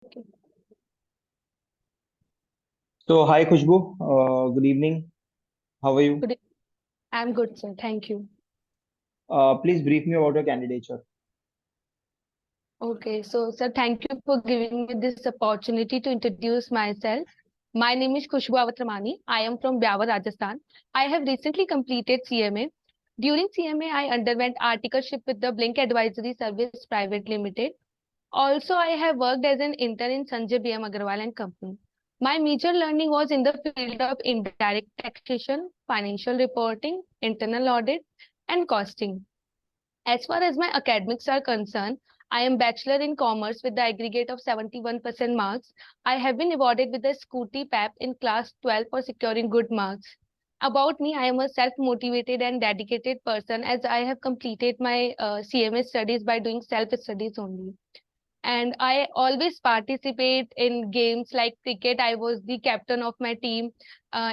Okay. So, hi Khushboo. Good evening. How are you? Good. I'm good, sir. Thank you. Please brief me about your candidature. Okay. So, sir, thank you for giving me this opportunity to introduce myself. My name is Khushboo Awatramani. I am from Byawar, Rajasthan. I have recently completed CMA. During CMA, I underwent articleship with the Blink Advisory Service Private Limited. Also, I have worked as an intern in Sanjay B.M. Agarwal and Company. My major learning was in the field of indirect taxation, financial reporting, internal audit, and costing. As far as my academics are concerned, I am bachelor in commerce with the aggregate of 71% marks. I have been awarded with the Scooty PAP in class 12 for securing good marks. About me, I am a self-motivated and dedicated person as I have completed my CMA studies by doing self-studies only. And I always participate in games like cricket. I was the captain of my team.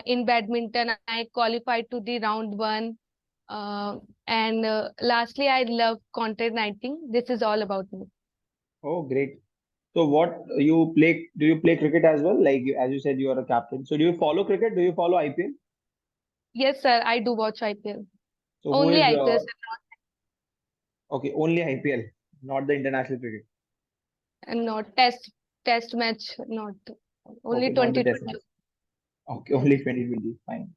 In badminton, I qualified to the round one. And lastly, I love content writing. This is all about me. Oh, great. So, what you play? Do you play cricket as well? As you said, you are a captain. So, do you follow cricket? Do you follow IPL? Yes, sir, I do watch IPL. So, who Only is IPL, sir, okay? Only IPL, not the international cricket. and not test match, not only Okay, not the test 2020. match. Okay, Yes. only 2020. Fine.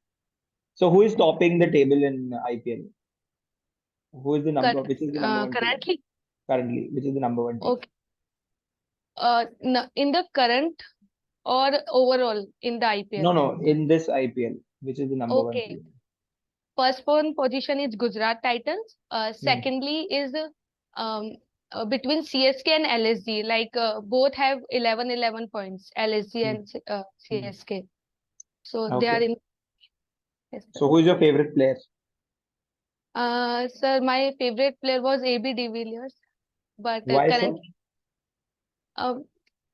So, who is topping the table in IPL? Who is the number? Which is the number one team Currently, currently? Which is the number one team? okay. No, in the current or overall in the No, IPL. no. In this IPL, which is the number one Okay. team? First one position is Gujarat Titans. Hmm. Secondly is um, between CSK and LSG. Like both have 11 points, LSG Hmm. and Hmm. CSK. So they are Okay. in. Yes, sir. So, who is your favorite player? Sir, my favorite player was AB de Villiers, but Why so? currently, um,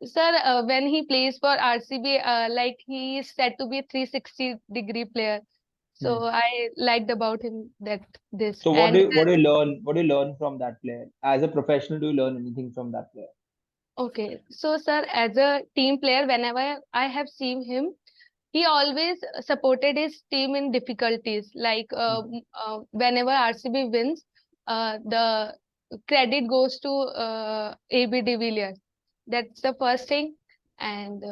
sir, when he plays for RCB, like he is said to be a 360-degree player. Hmm. So I liked about him that this So and what do you learn? What do you learn from that player? As a professional, do you learn anything from that player? okay, so sir, as a team player, whenever I have seen him, he always supported his team in difficulties. Like Hmm. whenever RCB wins, the credit goes to AB de Villiers. That's the first thing, and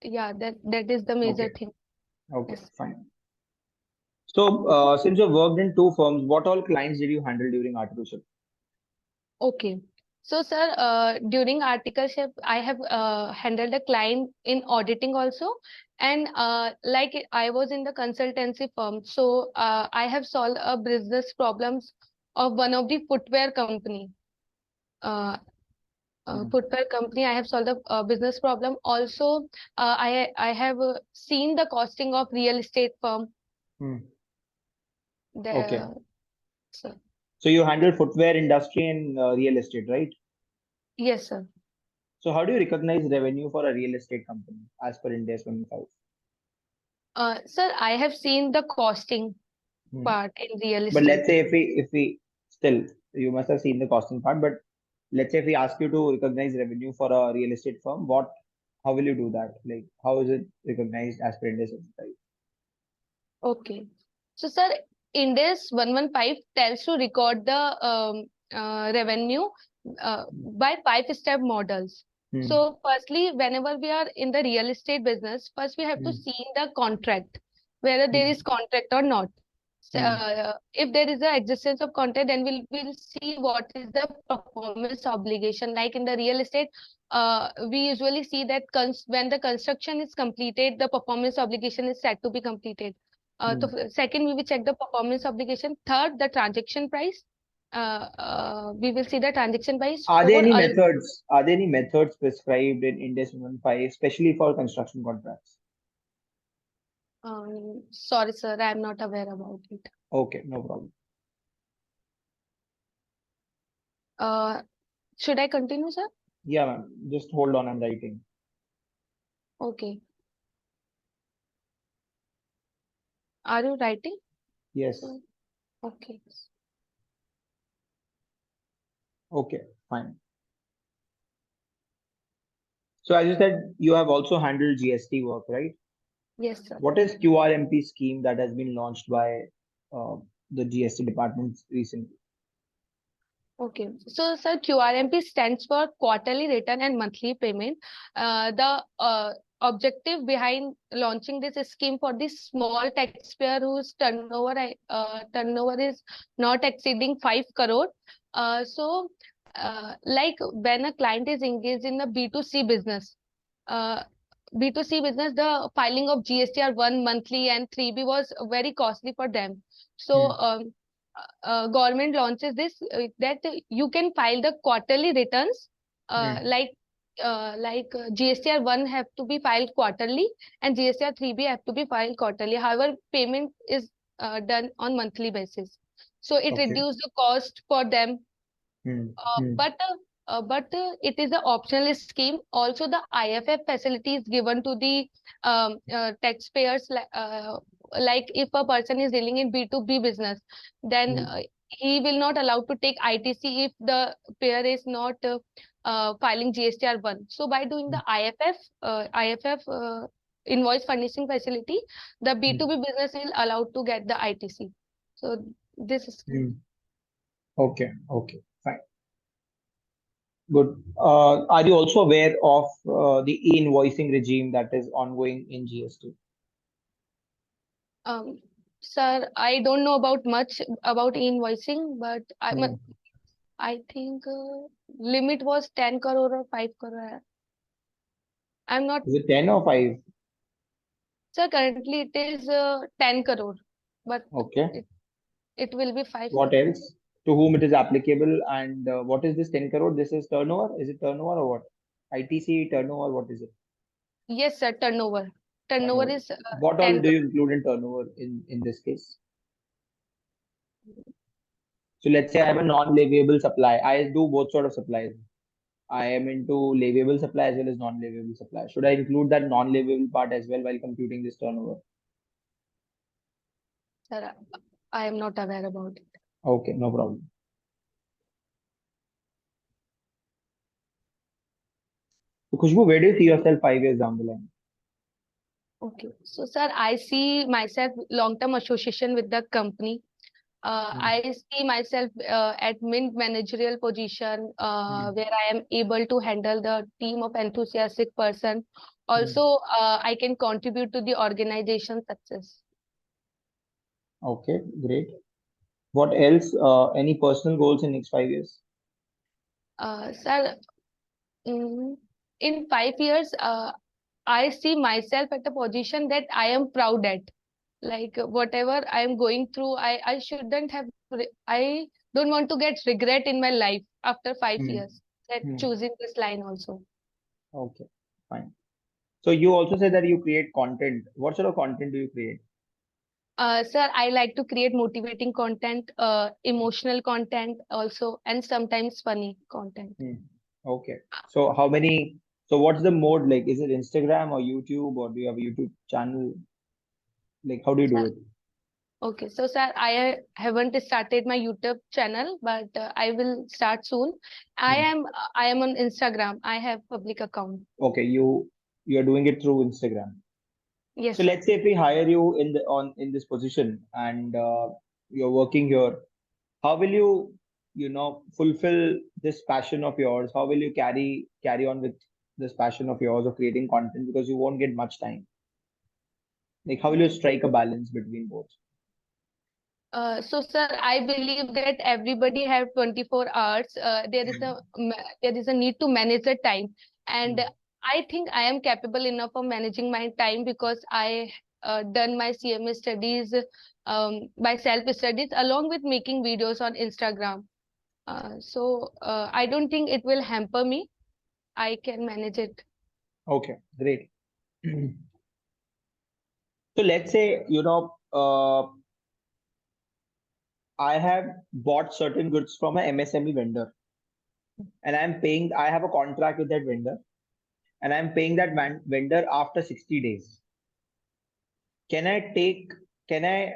yeah, that is the major Okay. thing. Okay. Yes. Fine. So since you worked in two firms, what all clients did you handle during articleship? Okay. So, sir, during articleship, I have handled a client in auditing also, and like I was in the consultancy firm, so I have solved a business problems of one of the footwear company. Uh, Hmm. Footwear company, I have solved a business problem. Also, I have seen the costing of real estate firm. Hmm. Okay. The so, So you handle footwear industry and real estate, right? yes, sir. So how do you recognize revenue for a real estate company as per Ind AS 25? Sir, I have seen the costing Hmm. part in real But estate. let's say if we still you must have seen the costing part, but let's say if we ask you to recognize revenue for a real estate firm, how will you do that? Like how is it recognized as per Ind AS 25? Okay. So, sir, Index 115 tells to record the revenue by five-step models. Hmm. So, firstly, whenever we are in the real estate business, first we have to Hmm. see the contract, whether there Hmm. is contract or not. So, Hmm. if there is a existence of contract, then we'll see what is the performance obligation. Like in the real estate, we usually see that when the construction is completed, the performance obligation is said to be completed. Hmm. Second, we will check the performance obligation. Third, the transaction price. We will see the transaction price. Are there Four, any methods? Are there any methods prescribed in Ind AS 115, especially for construction contracts? sorry, sir, I am not aware about it. Okay, no problem. Uh, should I continue, sir? Yeah, ma'am. Just hold on, I'm writing. Okay. Are you writing? Yes. So, okay. Okay, fine. So as you said, you have also handled GST work, right? Yes, sir. What is QRMP scheme that has been launched by uh, the GST department recently? Okay. So, sir, QRMP stands for quarterly return and monthly payment. The objective behind launching this scheme for the small taxpayer whose turnover is not exceeding 5 crore. Like when a client is engaged in a B2C business, uh, the filing of GSTR 1 monthly and 3B was very costly for them. So, Hmm. government launches this that you can file the quarterly returns, uh, Hmm. like GSTR 1 have to be filed quarterly and GSTR 3B have to be filed quarterly. However, payment is done on monthly basis. So it Okay. reduces the cost for them, Hmm. uh, Hmm. but uh, it is an optional scheme. Also, the IFF facility is given to the taxpayers. Like if a person is dealing in B2B business, then Hmm. he will not allowed to take ITC if the payer is not filing GSTR 1. So by doing Hmm. the IFF invoice furnishing facility, the Hmm. B2B business will allowed to get the ITC. So this scheme. Hmm. Okay. Okay. Fine. Good. Are you also aware of the e-invoicing regime that is ongoing in GST? Um, Sir, I don't know about much about invoicing, but Hmm. I think limit was 10 crore or 5 crore. I'm not, Is it 10 or 5? sir, currently it is 10 crore, but Okay. it, it will be 5 What crore. else? To whom it is applicable, and what is this 10 crore? This is turnover? Is it turnover or what? ITC turnover, what is it? Yes, sir, turnover. Turnover Turnover. is What all 10 do crore. you include in turnover in this case? So let's say I have a non-leviable supply. I do both sort of supplies. I am into leviable supply as well as non-leviable supply. Should I include that non-leviable part as well while computing this turnover? Sir, I am not aware about it. Okay, no problem. So Khushbu, where do you see yourself 5 years down the line? Okay. So, sir, I see myself long-term association with the company. Hmm. I see myself at mid managerial position Hmm. where I am able to handle the team of enthusiastic person. Hmm. Also, I can contribute to the organization success. Okay, great. What else? Any personal goals in next 5 years? Sir, mm, in 5 years, I see myself at a position that I am proud at. Like whatever I am going through, I shouldn't have. I don't want to get regret in my life after five Hmm. years. That Hmm. choosing this line also. Okay, fine. So you also say that you create content. What sort of content do you create? Sir, I like to create motivating content, emotional content also, and sometimes funny content. Hmm. Okay. So how many? So what's the mode like? Is it Instagram or YouTube, or do you have a YouTube channel? Like how do you do Sir, it? okay, so sir, I haven't started my YouTube channel, but I will start soon. Hmm. I am on Instagram. I have public account. Okay, you're doing it through Instagram. So Yes, sir. let's say if we hire you in this position and you're working here, how will you fulfill this passion of yours? How will you carry on with this passion of yours of creating content because you won't get much time? Like how will you strike a balance between both? So, sir, I believe that everybody have 24 hours. There is a need to manage the time, and Hmm. I think I am capable enough of managing my time because I done my CMA studies by self studies along with making videos on Instagram. I don't think it will hamper me. I can manage it. Okay, great. So let's say, I have bought certain goods from an MSME vendor and I have a contract with that vendor and I'm paying that vendor after 60 days. Can I take, can I,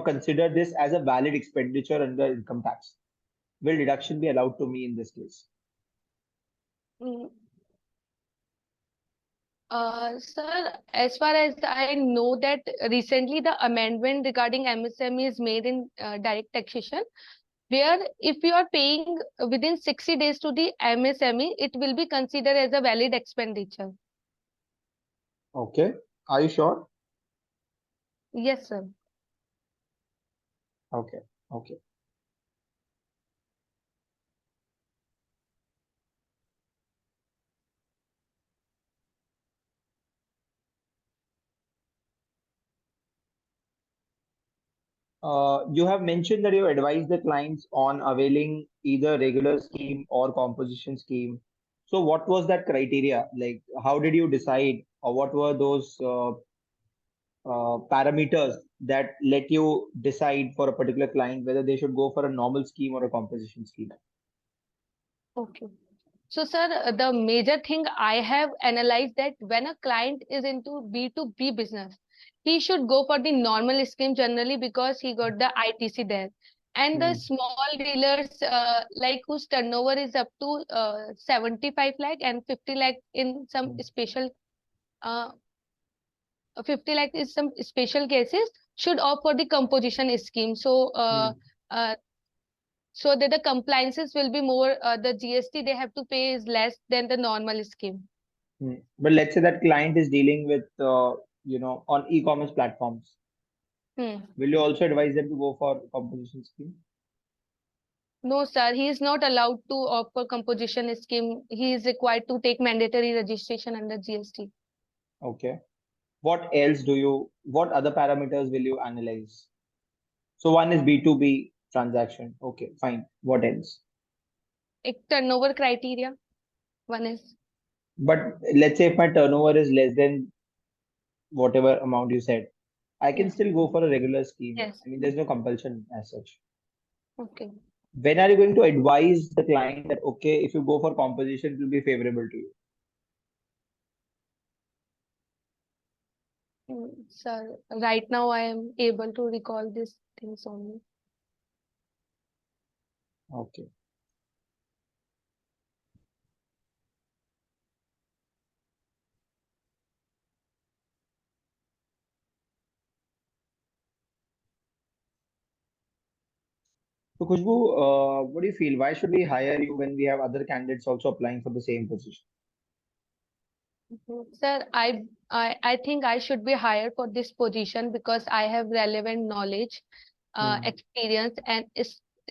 consider this as a valid expenditure under income tax? Will deduction be allowed to me in this case? Mm, Sir, as far as I know that recently the amendment regarding MSME is made in direct taxation, where if you are paying within 60 days to the MSME, it will be considered as a valid expenditure. Okay. Are you sure? Yes, sir. Okay. Okay. You have mentioned that you advise the clients on availing either regular scheme or composition scheme. So what was that criteria? Like, how did you decide, or what were those parameters that let you decide for a particular client whether they should go for a normal scheme or a composition scheme? Okay. So, sir, the major thing I have analyzed that when a client is into B2B business, he should go for the normal scheme generally because he got the ITC there. And the Hmm. small dealers, like whose turnover is up to 75 lakh and 50 lakh in some Hmm. special, uh, 50 lakh is some special cases, should opt for the composition scheme. Hmm. Uh, so that the compliances will be more, the GST they have to pay is less than the normal scheme. Hmm. But let's say that client is dealing with, on e-commerce platforms. Hmm. Will you also advise them to go for composition scheme? No, sir, he is not allowed to opt for composition scheme. He is required to take mandatory registration under GST. Okay. What other parameters will you analyze? So one is B2B transaction. Okay, fine. What else? A turnover criteria, one is. But let's say if my turnover is less than whatever amount you said, I can Yes. still go for a regular scheme. Yes. I mean, there's no compulsion as such. Okay. When are you going to advise the client that, okay, if you go for composition, it will be favorable to you? Sir, right now I am able to recall these things only. Okay. So, Khushboo, what do you feel? Why should we hire you when we have other candidates also applying for the same position? Sir, I think I should be hired for this position because I have relevant knowledge, Hmm. experience, and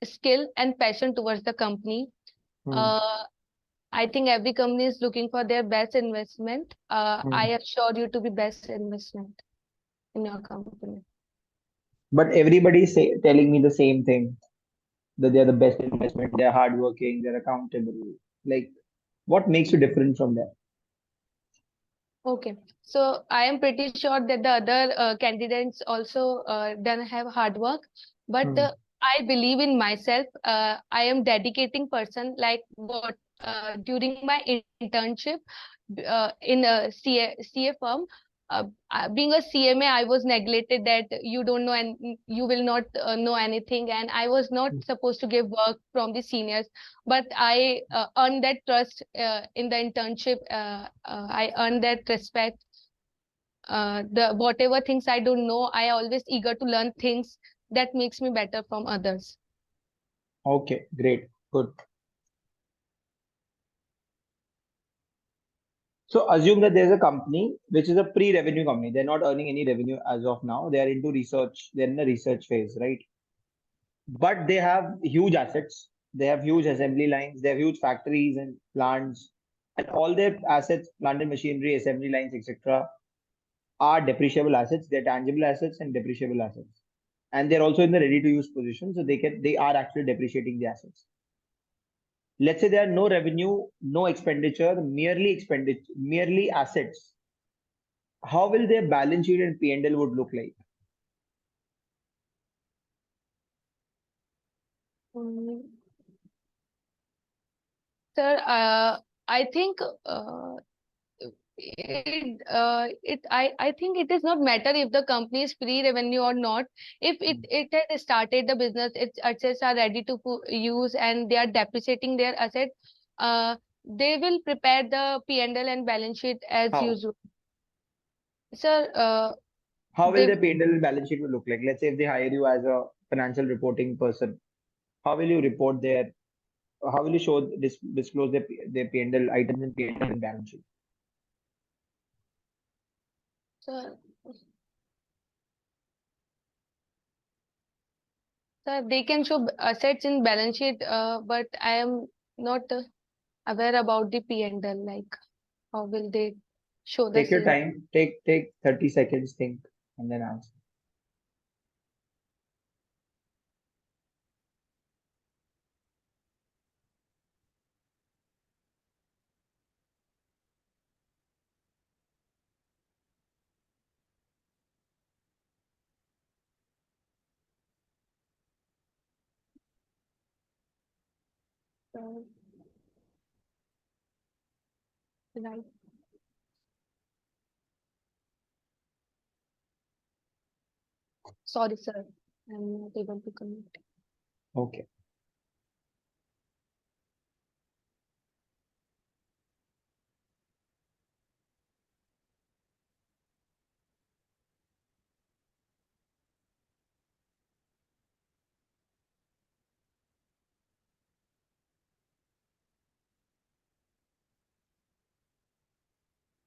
skill and passion towards the company. Hmm. Uh, I think every company is looking for their best investment. I Hmm. assure you to be best investment in your company. But everybody is telling me the same thing, that they're the best investment, they're hardworking, they're accountable. Like, what makes you different from them? Okay, so I am pretty sure that the other candidates also don't have hard work, but Hmm. I believe in myself. I am dedicating person like what during my internship in a CA firm. Being a CMA, I was neglected that you don't know and you will not know anything, and I was not supposed to give work from the seniors. But I earned that trust in the internship. I earned that respect. The whatever things I don't know, I always eager to learn things that makes me better from others. Okay, great, good. So assume that there's a company which is a pre-revenue company. They're not earning any revenue as of now. They are into research. They're in the research phase, right? But they have huge assets. They have huge assembly lines. They have huge factories and plants, and all their assets, plant and machinery, assembly lines, etc., are depreciable assets. They're tangible assets and depreciable assets, and they're also in the ready-to-use position, so they are actually depreciating the assets. Let's say there are no revenue, no expenditure, merely expenditure, merely assets. How will their balance sheet and P&L would look like? Mm, Sir, I think I think it is not matter if the company is pre-revenue or not. If it has started the business, its assets are ready to use and they are depreciating their asset, they will prepare the P&L and balance sheet as How? usual. Sir, How will they the P&L and balance sheet will look like? Let's say if they hire you as a financial reporting person, how will you report their, how will you show disclose their P&L items in P&L and balance sheet? sir, sir, they can show assets in balance sheet, but I am not aware about the P&L. Like, how will they show the Take your same? time. Take 30 seconds, think, and then answer. Uh, right. Sorry, sir. I'm not able to connect. Okay.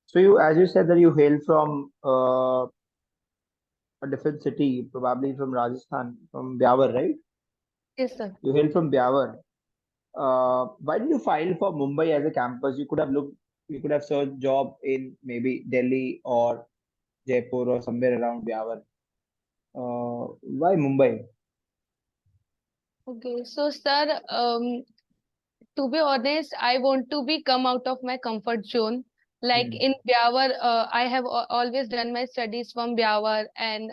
So you, as you said that you hail from a different city, probably from Rajasthan, from Byawar, right? Yes, sir. You hail from Byawar. Why did you file for Mumbai as a campus? You could have searched job in maybe Delhi or Jaipur or somewhere around Byawar. Why Mumbai? Okay, so sir, to be honest, I want to be come out of my comfort zone. Like Hmm. in Byawar, I have always done my studies from Byawar, and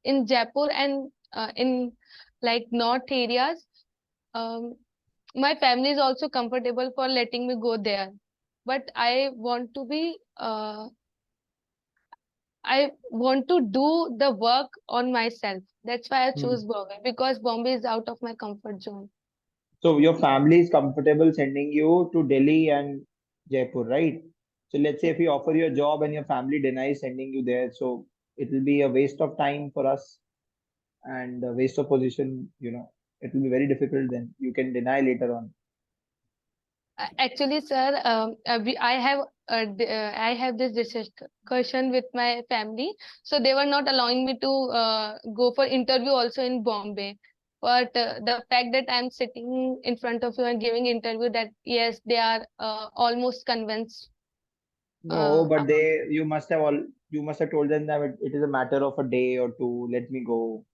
in Jaipur and in like north areas, um, my family is also comfortable for letting me go there. But I want to do the work on myself. That's why I Hmm. choose Bombay because Bombay is out of my comfort zone. So your family is comfortable sending you to Delhi and Jaipur, right? So let's say if we offer you a job and your family denies sending you there, so it will be a waste of time for us and a waste of position, it will be very difficult then. You can deny later on. Actually, sir, I have this discussion with my family, so they were not allowing me to go for interview also in Bombay. But the fact that I'm sitting in front of you and giving interview, that yes, they are almost convinced. No, Uh, but you must have told them that it is a matter of a day or two. Let me go.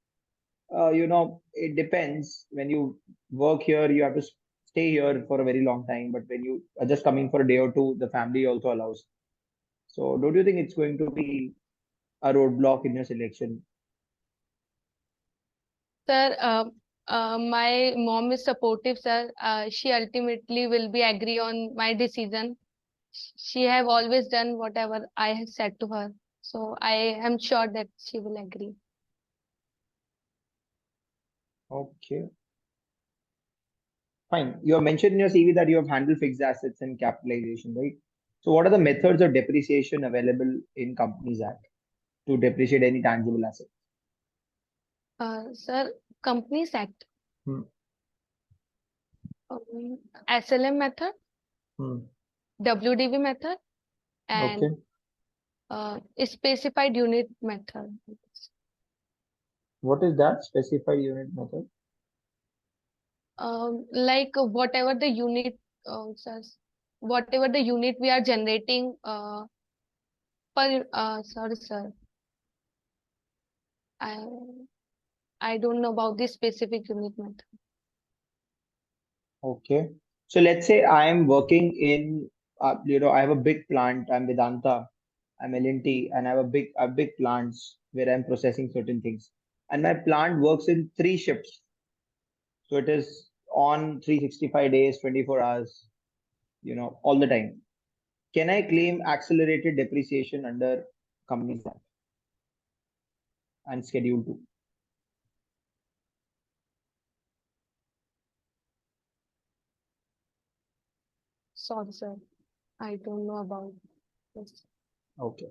It depends. When you work here, you have to stay here for a very long time. But when you are just coming for a day or two, the family also allows. So don't you think it's going to be a roadblock in your selection? Sir, my mom is supportive, sir. She ultimately will be agree on my decision. She have always done whatever I have said to her. So I am sure that she will agree. Okay, fine. You have mentioned in your CV that you have handled fixed assets and capitalization, right? So what are the methods of depreciation available in Companies Act to depreciate any tangible asset? Sir, Companies Act, Hmm. SLM method, Hmm. WDV method, Okay. and specified unit method. What is that specified unit method? Like whatever the unit, sir, whatever the unit we are generating, sorry, sir, I I don't know about this specific unit method. Okay. So let's say I am working in, I have a big plant. I'm Vedanta, I'm L&T, and I have a big plants where I'm processing certain things. And my plant works in three shifts. So it is on 365 days, 24 hours, all the time. Can I claim accelerated depreciation under Companies Act and Schedule 2? Sorry, sir, I don't know about this. Okay.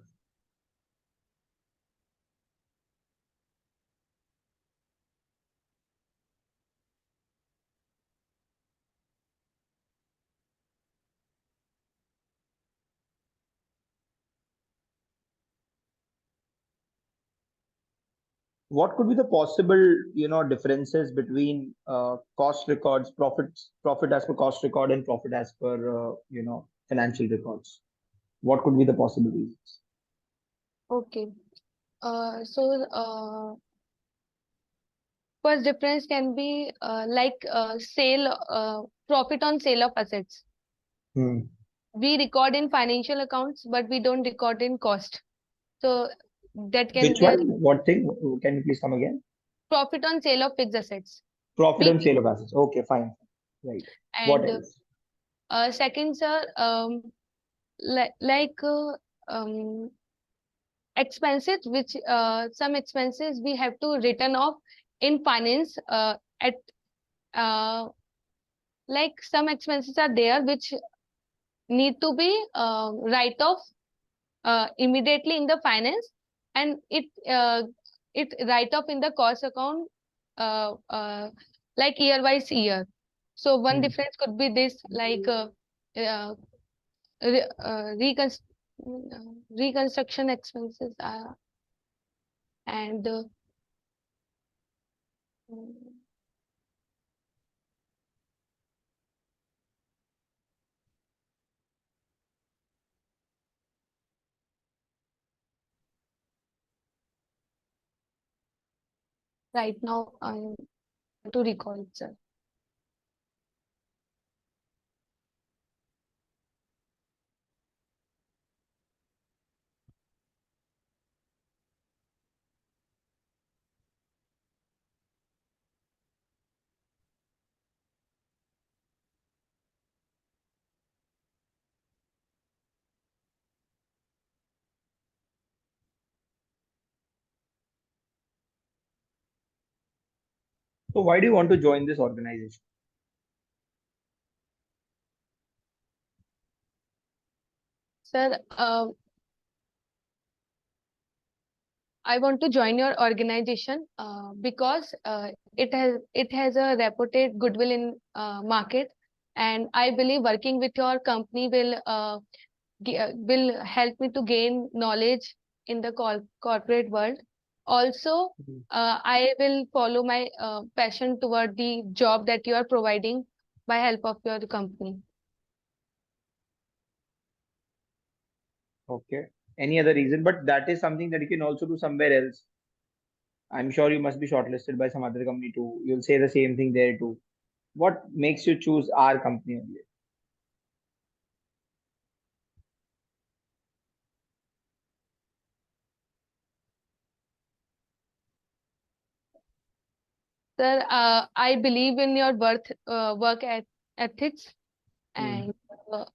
what could be the possible, differences between cost records, profit as per cost record and profit as per, financial records? What could be the possible reasons? Okay. First difference can be sale, profit on sale of assets. Hmm. We record in financial accounts, but we don't record in cost. So that can Which be a one? What thing? Can you please come again? profit on sale of fixed assets. Profit on PP. sale of assets. Okay, fine. Right. What And else? second, sir, like like uh, um, expenses, which some expenses we have to return off in finance at uh, like some expenses are there which need to be write off immediately in the finance, and it write off in the cost account uh, uh, like year by year. So one Hmm. difference could be this, uh, re- uh, reconst- reconstruction expenses and right now I'm to recall it, sir. So why do you want to join this organization? Sir, I want to join your organization because it has a reputed goodwill in market, and I believe working with your company will help me to gain knowledge in the corporate world. Also, Mhm. I will follow my passion toward the job that you are providing by help of your company. Okay. Any other reason? But that is something that you can also do somewhere else. I'm sure you must be shortlisted by some other company too. You'll say the same thing there too. What makes you choose our company only? Sir, I believe in your ethics, Hmm. and uh,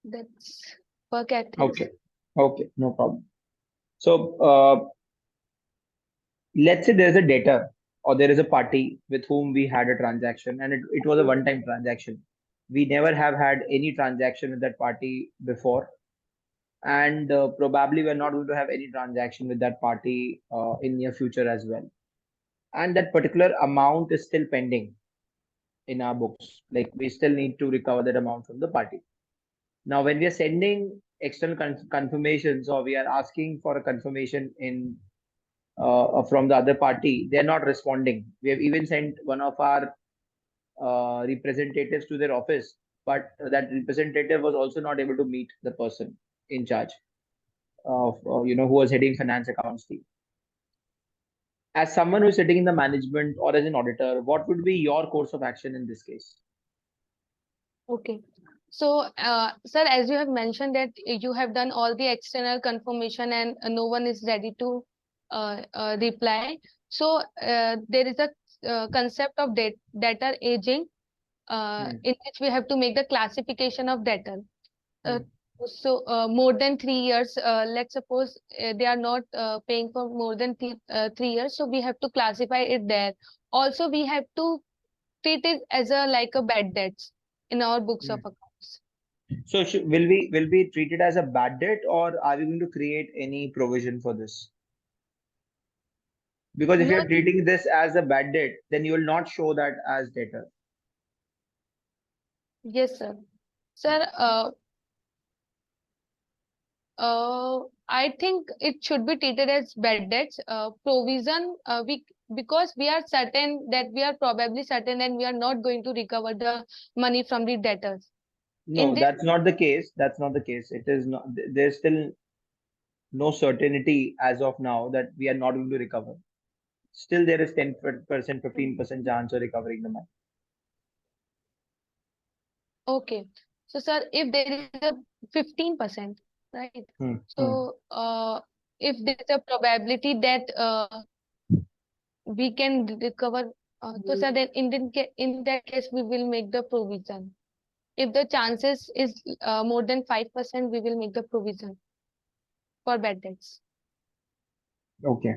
that's work ethics. Okay. Okay. No problem. So, let's say there's a debtor or there is a party with whom we had a transaction and it was a one-time transaction. We never have had any transaction with that party before, and probably we're not going to have any transaction with that party in near future as well. And that particular amount is still pending in our books. Like we still need to recover that amount from the party. Now, when we are sending external confirmations or we are asking for a confirmation in from the other party, they're not responding. We have even sent one of our representatives to their office, but that representative was also not able to meet the person in charge of, who was heading finance accounts team. As someone who is sitting in the management or as an auditor, what would be your course of action in this case? Okay. So, sir, as you have mentioned that you have done all the external confirmation and no one is ready to reply. So, there is a concept of debtor aging Hmm. in which we have to make the classification of debtor. Uh, Hmm. more than 3 years, let's suppose they are not paying for more than 3 years. So, we have to classify it there. Also, we have to treat it as a like a bad debts in our books of Hmm. accounts. So will we treat it as a bad debt, or are we going to create any provision for this? Because if No, you're treating this as a bad debt, then you will not show that as debtor. yes, sir. Sir, I think it should be treated as bad debts. Provision, because we are certain that we are probably certain and we are not going to recover the money from the debtors. In No, this, that's not the case. That's not the case. It is not. There's still no certainty as of now that we are not going to recover. Still, there is 10%, 15% chance of recovering the money. okay. So, sir, if there is a 15%, right? Hmm. Hmm. So, if there is a probability that we can recover, so sir, then in that case, we will make the provision. If the chances is more than 5%, we will make the provision for bad debts. Okay.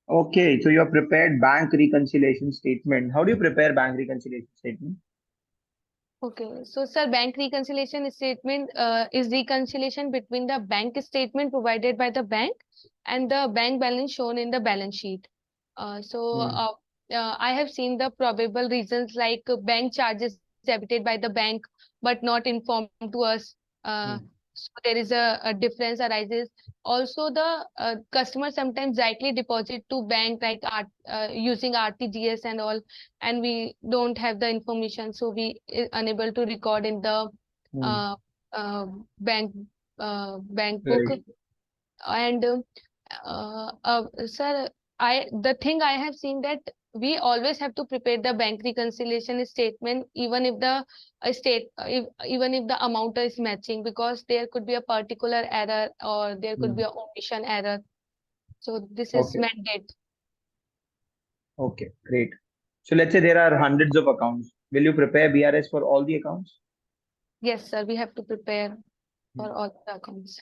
Okay. So you have prepared bank reconciliation statement. How do you prepare bank reconciliation statement? Okay, so sir, bank reconciliation statement is reconciliation between the bank statement provided by the bank and the bank balance shown in the balance sheet. Hmm. I have seen the probable reasons like bank charges debited by the bank but not informed to us. Uh, Hmm. so there is a difference arises. Also, the customer sometimes directly deposit to bank like using RTGS and all, and we don't have the information, so we unable to record in the Hmm. uh, uh, bank bank book. Right. And sir, I the thing I have seen that we always have to prepare the bank reconciliation statement, even if the even if the amount is matching, because there could be a particular error or there could Hmm. be a omission error. So this is Okay. mandate. Okay. Great. So let's say there are hundreds of accounts. Will you prepare BRS for all the accounts? Yes, sir, we have to prepare Hmm. for all the accounts.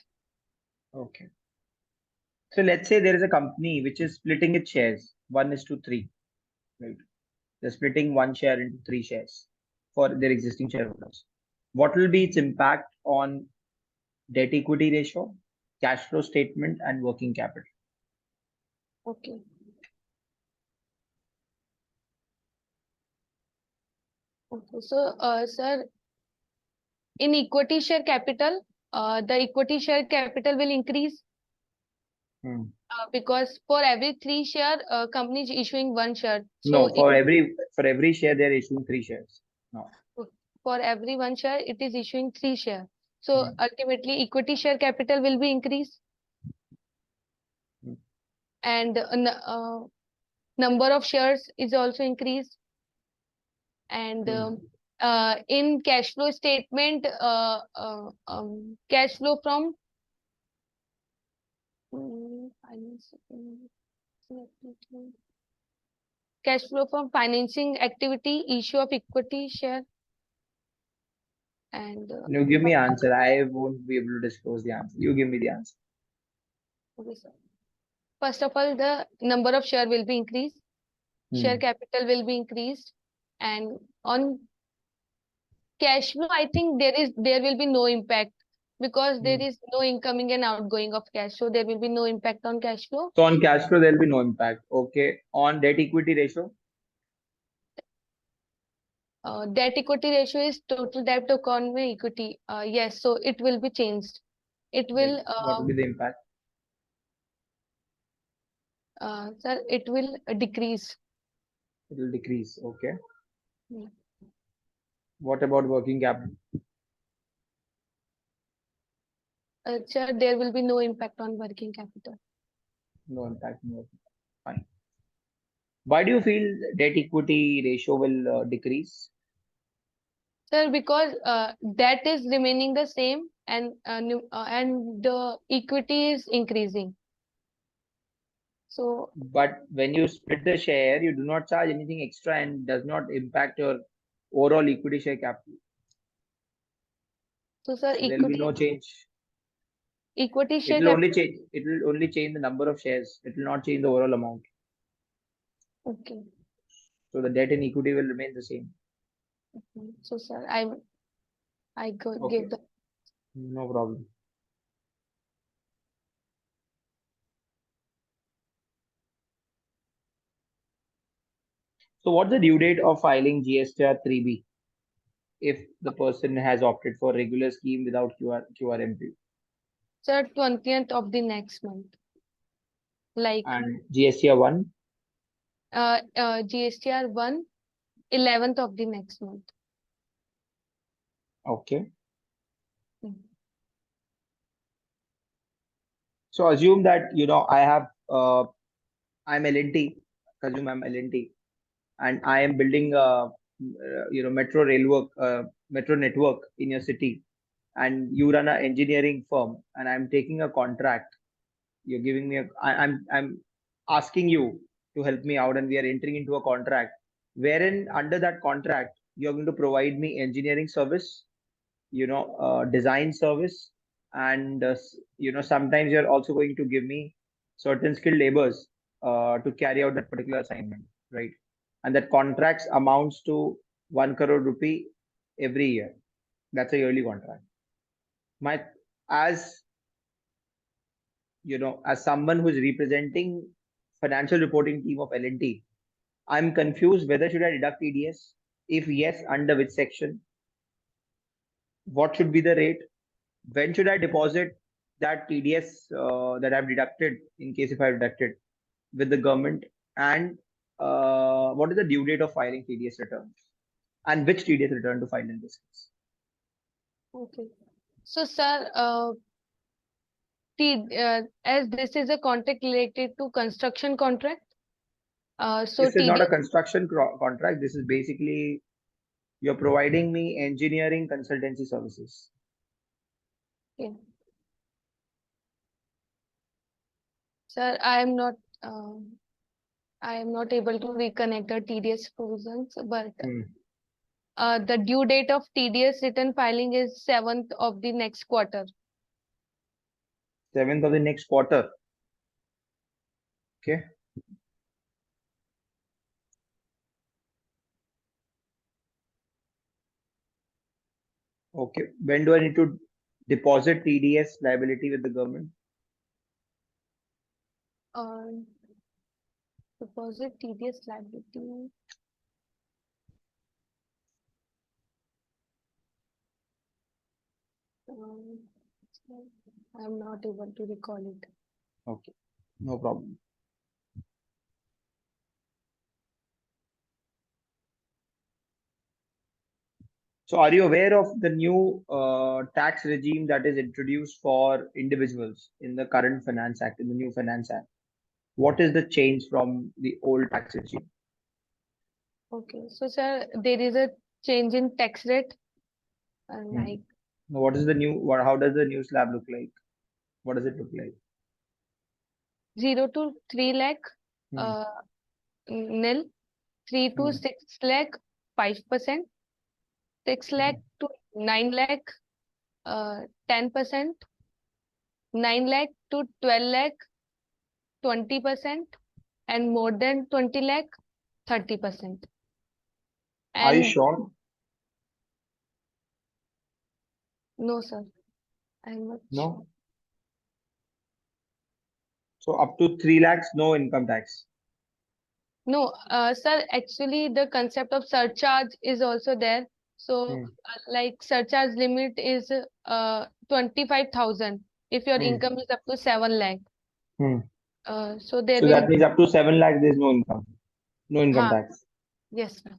Okay. So let's say there is a company which is splitting its shares 1:3, right? They're splitting one share into three shares for their existing shareholders. What will be its impact on debt equity ratio, cash flow statement, and working capital? Okay. Okay. So, sir, in equity share capital, the equity share capital will increase Hmm. because for every three share, company is issuing one share. So, No, for every share they're issuing three shares. No. for every one share, it is issuing three share. So, Hmm. ultimately, equity share capital will be increased, Hmm. and number of shares is also increased. And Hmm. in cash flow statement, cash flow from finance. Cash flow from financing activity, issue of equity share, and You give me answer. I won't be able to disclose the answer. You give me the answer. okay, sir. First of all, the number of share will be increased, share Hmm. capital will be increased, and on cash flow, I think there will be no impact because there Hmm. is no incoming and outgoing of cash, so there will be no impact on cash flow. So on cash flow, there'll be no impact. Okay. On debt equity ratio, Debt equity ratio is total debt to common equity. Yes, so it will be changed. It will, what will be the impact? sir, it will decrease. It will decrease. Okay. Hmm. What about working capital? Sir, there will be no impact on working capital. No impact. No working capital. Fine. Why do you feel debt equity ratio will decrease? Sir, because debt is remaining the same and the equity is increasing. So, But when you split the share, you do not charge anything extra and does not impact your overall equity share capital. so sir, So there will be no change. equity It share will only capital. change. It will only change the number of shares. It will not change the overall amount. Okay. So the debt and equity will remain the same. So, sir, I Okay, give the no problem. So what's the due date of filing GSTR 3B? if the person has opted for regular scheme without QRMP? Sir, 20th of the next month. Like And GSTR 1? GSTR 1, 11th of the next month. Okay. Mm. So assume that, I'm L&T, assume I'm L&T, and I am building metro network in your city, and you run an engineering firm, and I'm taking a contract. You're giving me I'm asking you to help me out, and we are entering into a contract wherein under that contract you're going to provide me engineering service, design service, and sometimes you're also going to give me certain skilled labors to carry out that particular assignment, right? And that contracts amounts to 1 crore rupee every year. That's a yearly contract. My as as someone who's representing financial reporting team of L&T, I'm confused whether should I deduct TDS? If yes, under which section? What should be the rate? When should I deposit that TDS that I've deducted, in case if I've deducted, with the government? And what is the due date of filing TDS return? And which TDS return to file in this case? Okay. So, sir, as this is a contract related to construction contract, so This is not a TDS. construction contract. This is basically you're providing me engineering consultancy services. Okay. Sir, I am not able to reconnect the TDS provisions, but the due date of TDS return filing is 7th of the next quarter. 7th of the next quarter. Okay. Okay. When do I need to deposit TDS liability with the government? Deposit TDS liability. I'm not able to recall it. Okay. No problem. So are you aware of the new tax regime that is introduced for individuals in the current Finance Act, in the new Finance Act? What is the change from the old tax regime? Okay, so sir, there is a change in tax rate. Like What is the new, how does the new slab look like? What does it look like? 0 to 3 lakh, nil, 3 to 6 lakh, 5%, 6 lakh to 9 lakh, 10%, 9 lakh to 12 lakh, 20%, and more than 20 lakh, 30%. Are you And sure? no, sir, I'm not sure. No. So up to 3 lakhs, no income tax. No, sir, actually the concept of surcharge is also there. So like surcharge limit is 25,000 if your income is up to 7 lakh. So there So will that means up to 7 lakhs, there's no income tax. Yes, sir.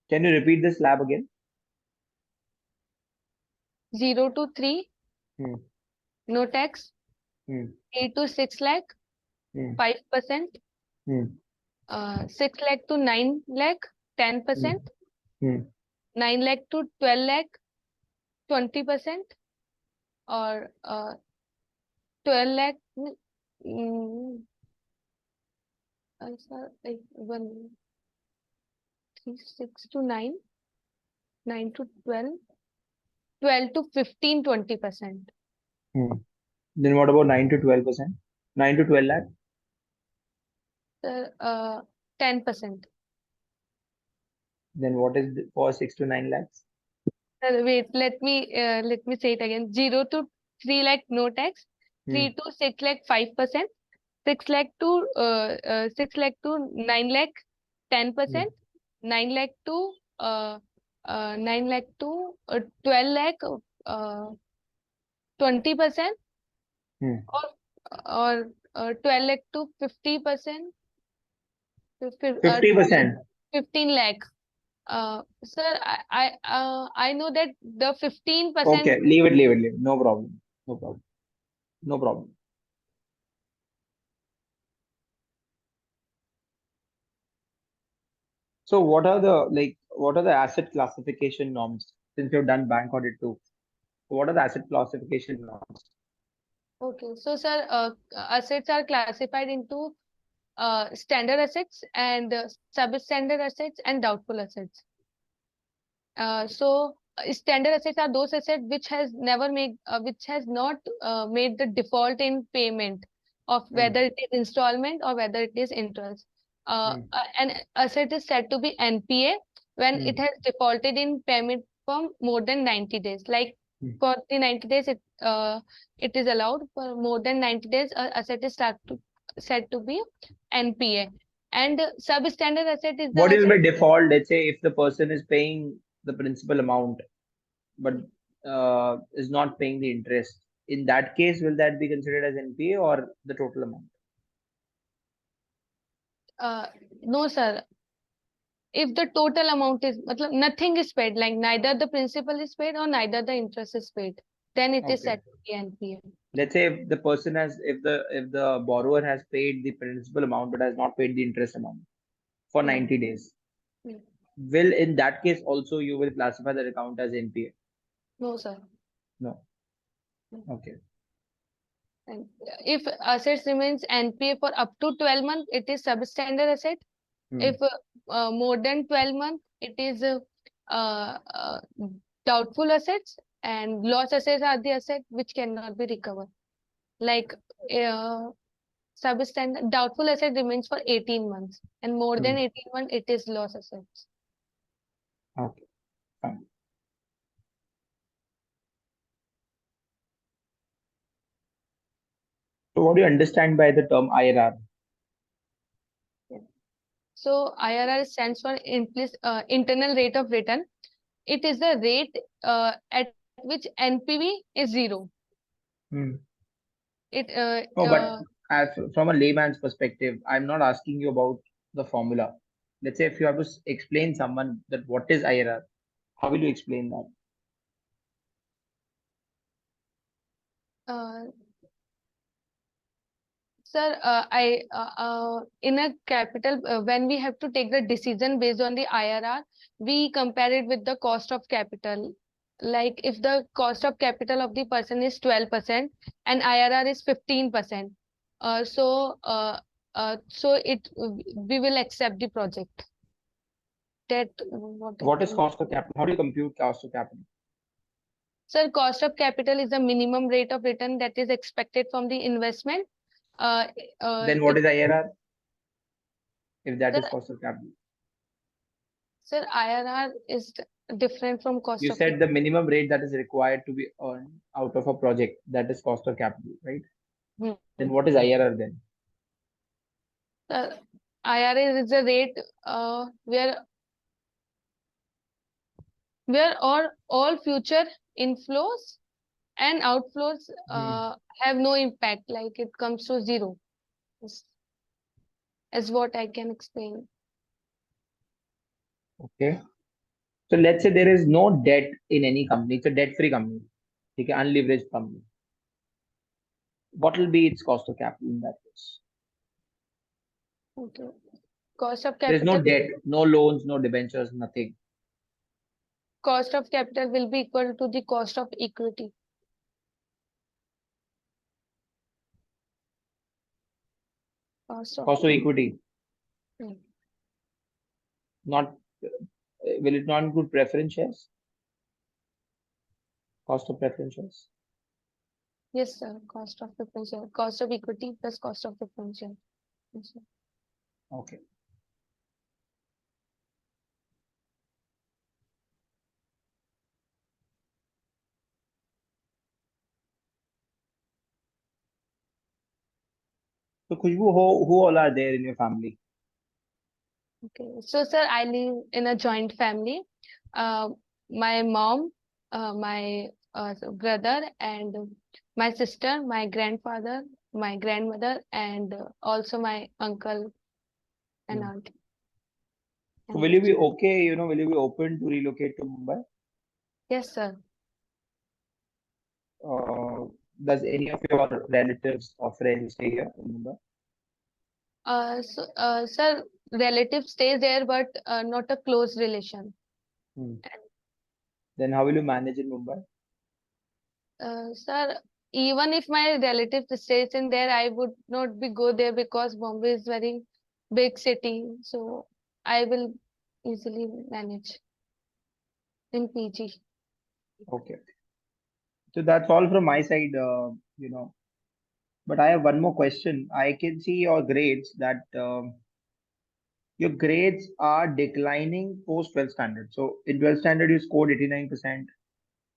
Can you repeat this slab again? 0 to 3, no tax. 8 to 6 lakh, 5%. 6 lakh to 9 lakh, 10%. 9 lakh to 12 lakh, 20%. Or 12 lakh, sir, like 1, 3, 6 to 9, 9 to 12, 12 to 15, 20%. Then what about 9 to 12%? 9 to 12 lakh? Sir, 10%. Then what is for 6 to 9 lakhs? Wait, let me say it again. 0 to 3 lakh, no tax. 3 to 6 lakh, 5%. 6 lakh to 9 lakh, 10%. 9 lakh to 9 lakh to 12 lakh, 20%, Hmm. or 12 lakh to 50%, 50%. 15 lakh. Sir, I know that the 15%. Okay, leave it, leave it, leave it. No problem. No problem. No problem. So what are the asset classification norms? Since you've done bank audit too, what are the asset classification norms? Okay, so sir, assets are classified into standard assets and substandard assets and doubtful assets. Standard assets are those assets which has not made the default in payment of Hmm. whether it is installment or whether it is interest. Hmm. An asset is said to be NPA when Hmm. it has defaulted in payment from more than 90 days. Like Hmm. for the 90 days, it is allowed. For more than 90 days, asset is said to be NPA. And substandard asset is the What is asset. by default? Let's say if the person is paying the principal amount but is not paying the interest. In that case, will that be considered as NPA or the total amount? Uh, no, sir. If the total amount is, nothing is paid, like neither the principal is paid or neither the interest is paid, then it is Okay. said to be NPA. Let's say if the person has, if the borrower has paid the principal amount but has not paid the interest amount for Hmm. 90 days, Hmm. will in that case also you will classify that account as NPA? No, sir. No. Hmm. Okay. And if assets remains NPA for up to 12 months, it is substandard asset. Hmm. If more than 12 months, it is uh, uh, doubtful assets, and loss assets are the asset which cannot be recovered. Like uh, substandard doubtful asset remains for 18 months, and more Hmm. than 18 months, it is loss assets. Okay. Fine. So what do you understand by the term IRR? Yeah. So IRR stands for internal rate of return. It is the rate at which NPV is zero. Hmm. It No, but as from a layman's perspective, I'm not asking you about the formula. Let's say if you have to explain someone that what is IRR, how will you explain that? uh, Sir, in a capital, when we have to take the decision based on the IRR, we compare it with the cost of capital. Like if the cost of capital of the person is 12% and IRR is 15%, uh, so uh, we will accept the project. That what I What is can. cost of capital? How do you compute cost of capital? Sir, cost of capital is the minimum rate of return that is expected from the investment. Uh, Then what if is IRR if that sir, is cost of capital? Sir, IRR is different from You cost of said capital. the minimum rate that is required to be earned out of a project, that is cost of capital, right? Hmm. Then what is IRR then? IRR is the rate where all future inflows and outflows Hmm. have no impact, like it comes to zero. Is, is what I can explain. Okay. So let's say there is no debt in any company. It's a debt-free company. Okay, unleveraged company. What will be its cost of capital in that case? Okay. Cost of There is no capital debt, no loans, no debentures, nothing. cost of capital will be equal to the cost of equity. Cost of Cost of equity, Hmm. not will it not include preference shares? Cost of preference shares. Yes, sir. Cost of differential. Cost of equity plus cost of differential. Yes, sir. Okay. So Khushboo, who all are there in your family? Okay. So, sir, I live in a joint family. Uh, my mom, my brother, and my sister, my grandfather, my grandmother, and also my uncle and Hmm. aunt. So And will you that's be it. okay, will you be open to relocate to Mumbai? Yes, sir. Uh, does any of your relatives or friends stay here in Mumbai? Sir, relative stays there, but not a close relation. Hmm. Then how will you manage in Mumbai? Sir, even if my relative stays in there, I would not be go there because Bombay is very big city. So I will easily manage in PG. Okay. So that's all from my side, But I have one more question. I can see your grades that your grades are declining post 12th standard. So in 12th standard, you scored 89%.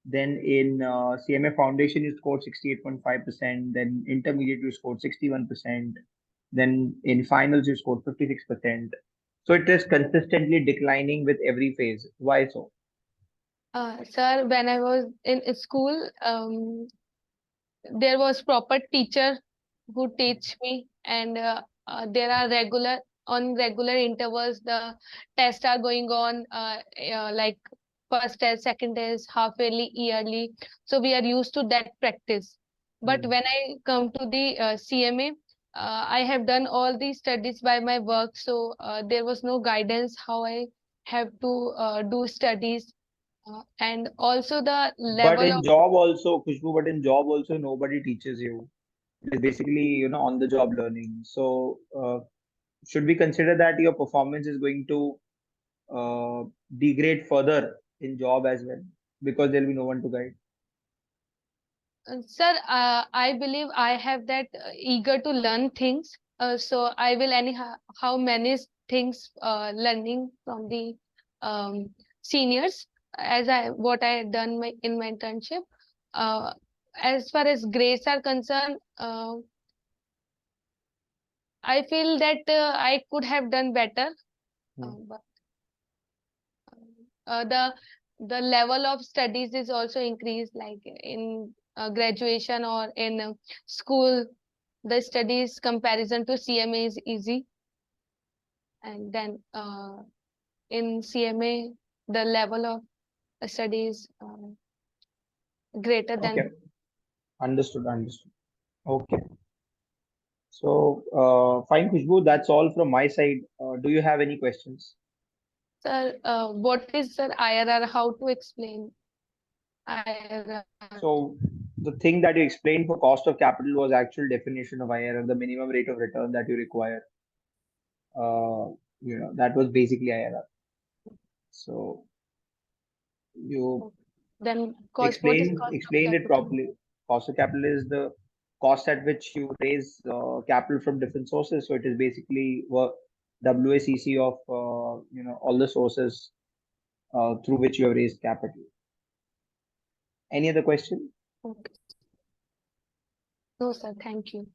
Then in CMA Foundation, you scored 68.5%. Then intermediate, you scored 61%. Then in finals, you scored 56%. So it is consistently declining with every phase. Why so? Sir, when I was in school, there was proper teacher who teach me, and there are regular intervals the tests are going on, like first test, second test, half yearly, yearly. So we are used to that practice. But Hmm. when I come to the CMA, I have done all these studies by my work, so there was no guidance how I have to do studies, and also the But level in of. job also, Khushbu, but in job also, nobody teaches you. It is basically, on the job learning. So, should we consider that your performance is going to uh, degrade further in job as well because there'll be no one to guide? Sir, I believe I have that eager to learn things. So I will anyhow how manage things learning from the um, seniors as I what I had done in my internship. Uh, as far as grades are concerned, I feel that I could have done better. Hmm. But the level of studies is also increased, like in graduation or in school. The studies comparison to CMA is easy, and then in CMA the level of studies greater Okay, than. understood, understood. Okay, so fine, Khushbu, that's all from my side. Do you have any questions? Sir, what is, sir, IRR? How to explain IRR? So the thing that you explained for cost of capital was actual definition of IRR, the minimum rate of return that you require. That was basically IRR. So you Then cost, what is explained cost of explained it capital? properly. Cost of capital is the cost at which you raise capital from different sources. So it is basically WACC of all the sources through which you have raised capital. Any other question? Okay. No, sir, thank you.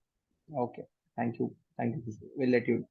Okay, thank you. Thank you. We'll let you